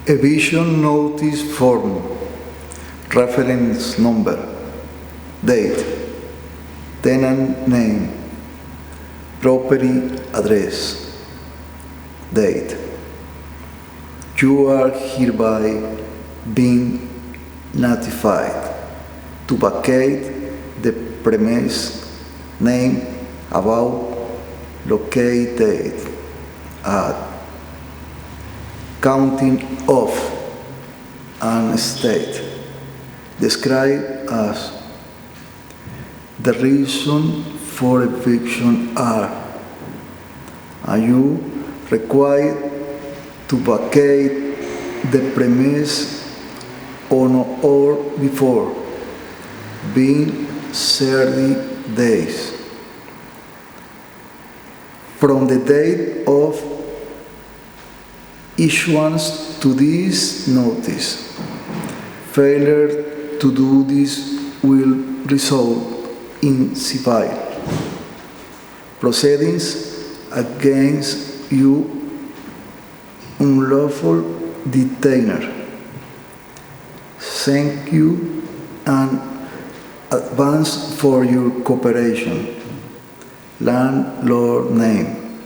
Eviction notice form, reference number, date, tenant name, property address, date. You are hereby being notified to vacate the premise name about located at counting of an estate described as the reason for eviction are you required to vacate the premise on or before being 30 days from the date of issuance to this notice. Failure to do this will result in civil proceedings against you, unlawful detainer. Thank you in advance for your cooperation. Landlord name.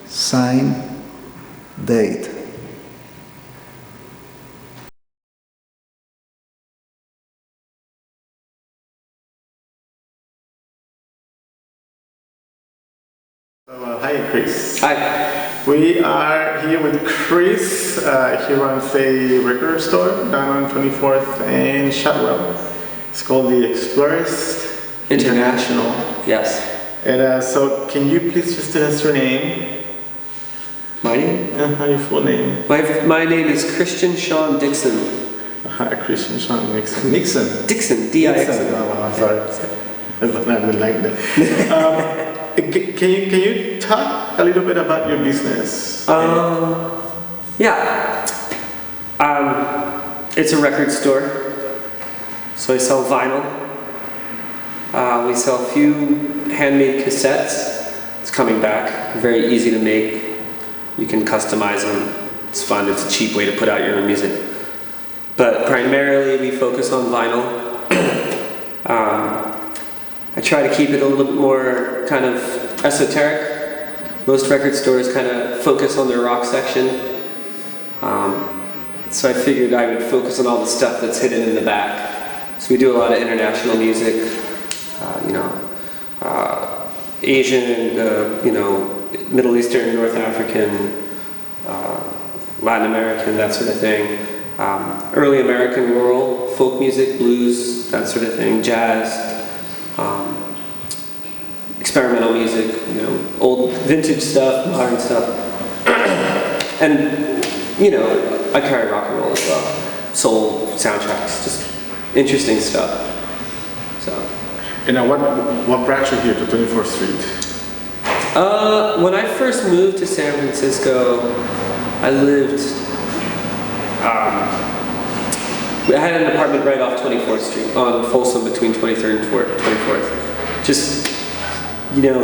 Sign. Date. Hi, Chris. Hi. We are here with Chris. He runs a record store down on 24th and Shotwell. It's called the Explorers International. Yes. And so, can you please just tell us your name? My name? Your full name? My name is Christian Sean Dixon. Christian Sean Nixon. Nixon? Dixon, D-I-X-O. Oh, I'm sorry. I would like that. Can you talk a little bit about your business? Yeah. It's a record store. So I sell vinyl. We sell a few handmade cassettes. It's coming back. Very easy to make. You can customize them. It's fun. It's a cheap way to put out your own music. But primarily we focus on vinyl. I try to keep it a little bit more kind of esoteric. Most record stores kind of focus on their rock section. So I figured I would focus on all the stuff that's hidden in the back. So we do a lot of international music, Asian, Middle Eastern, North African, Latin American, that sort of thing. Early American rural, folk music, blues, that sort of thing, jazz, experimental music, old vintage stuff, modern stuff. And, I carry rock and roll as well. Soul, soundtracks, just interesting stuff. So. And now what brought you here to 24th Street? When I first moved to San Francisco, I lived, I had an apartment right off 24th Street on Folsom between 23rd and 24th. Just,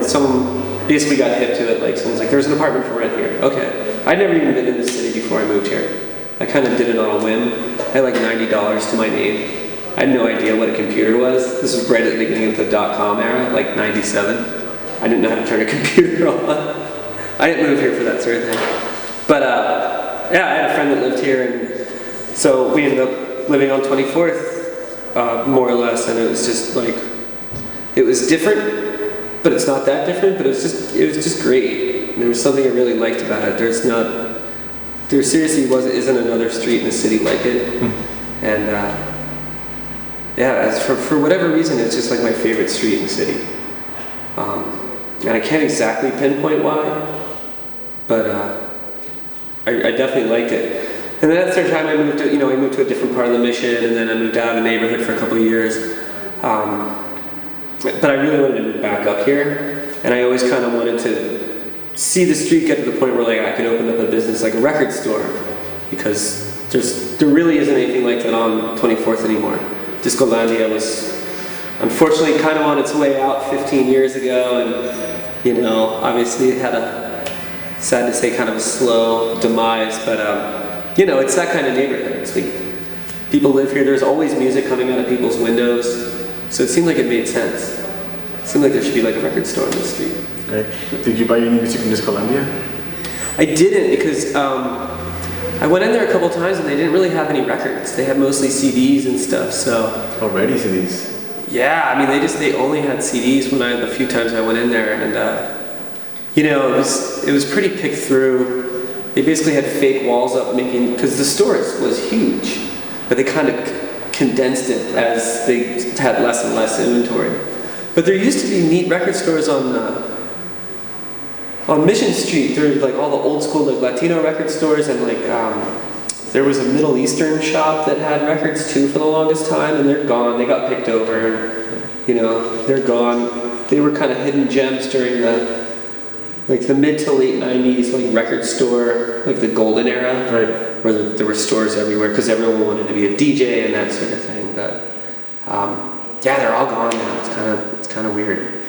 someone basically got hip to it, like someone's like, there's an apartment for rent here. Okay. I'd never even been in the city before I moved here. I kind of did it on a whim. I had like $90 to my name. I had no idea what a computer was. This was right at the beginning of the .com era, like 97. I didn't know how to turn a computer on. I didn't move here for that sort of thing. But I had a friend that lived here, and so we ended up living on 24th, more or less, and it was just like, it was different, but it's not that different, but it was just great. There was something I really liked about it. There seriously isn't another street in the city like it. And for whatever reason, it's just like my favorite street in the city. And I can't exactly pinpoint why, but I definitely liked it. And then after a time, I moved to a different part of the Mission, and then I moved out of the neighborhood for a couple of years. But I really wanted to move back up here, and I always kind of wanted to see the street get to the point where like I could open up a business like a record store, because there really isn't anything like that on 24th anymore. Discolandia was unfortunately kind of on its way out 15 years ago, and obviously it had sad to say, kind of a slow demise, but you know, it's that kind of neighborhood. It's like people live here. There's always music coming out of people's windows, so it seemed like it made sense. It seemed like there should be like a record store on the street. Okay. Did you buy any music in Colombia? I didn't, because I went in there a couple times and they didn't really have any records. They had mostly CDs and stuff. So already CDs. yeah, I mean they only had CDs when the few times I went in there, and you know, it was pretty picked through. They basically had fake walls up, because the store was huge, but they kind of condensed it as they had less and less inventory. But there used to be neat record stores on Mission Street. There were like all the old school like Latino record stores, and like there was a Middle Eastern shop that had records too for the longest time, and they're gone. They got picked over. You know, they're gone. They were kind of hidden gems during the mid to late 90s, like record store, like the golden era, right, where there were stores everywhere because everyone wanted to be a DJ and that sort of thing. But yeah, they're all gone now. It's kind of weird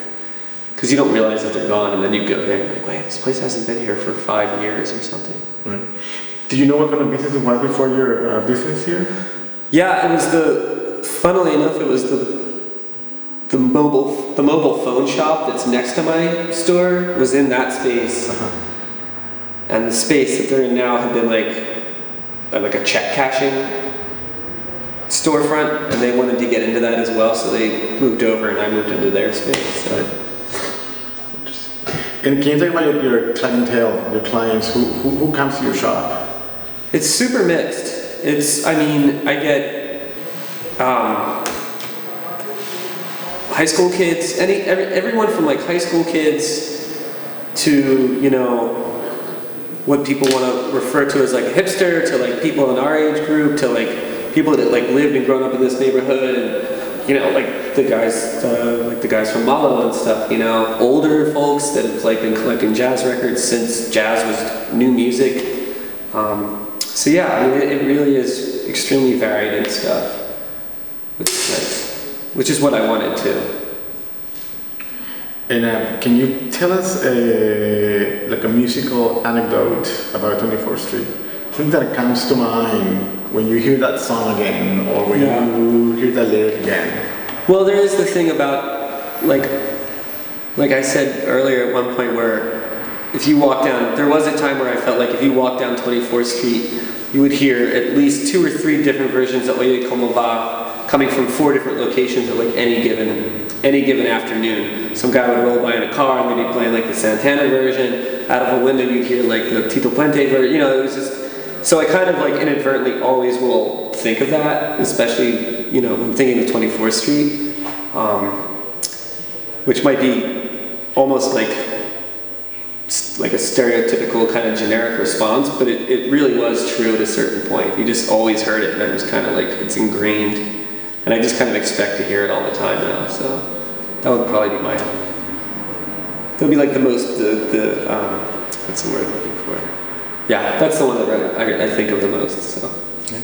because you don't realize that they're gone, and then you go there and you're like, wait, this place hasn't been here for 5 years or something. Right. Did you know what kind of business it was before your business here? Yeah, it was funnily enough, it was the mobile phone shop that's next to my store was in that space. And the space that they're in now had been like a check cashing storefront, and they wanted to get into that as well, so they moved over and I moved into their space. So. And can you talk about your clientele, your clients, who comes to your shop? It's super mixed. I get high school kids, everyone from like high school kids to, you know, what people want to refer to as like a hipster, to like people in our age group, to like people that like lived and grown up in this neighborhood, and you know, like the guys from Malo and stuff, you know, older folks that have like been collecting jazz records since jazz was new music. So yeah, I mean, it really is extremely varied and stuff, which is nice. Which is what I wanted to. And can you tell us like a musical anecdote about 24th Street? Something that comes to mind when you hear that song again, or when you hear that lyric again. Well, there is the thing about, like I said earlier at one point, where if you walk down, there was a time where I felt like if you walk down 24th Street, you would hear at least 2 or 3 different versions of Oye Como Va, coming from 4 different locations at like any given afternoon. Some guy would roll by in a car and they'd be playing like the Santana version. Out of a window you'd hear like the Tito Puente version. You know, it was just, so I kind of like inadvertently always will think of that, especially, you know, when thinking of 24th Street, which might be almost like a stereotypical kind of generic response, but it really was true at a certain point. You just always heard it, and it was kind of like, it's ingrained, and I just kind of expect to hear it all the time now, so that would probably be that would be like the most, what's the word I'm looking for? Yeah, that's the one that I think of the most, so. Okay.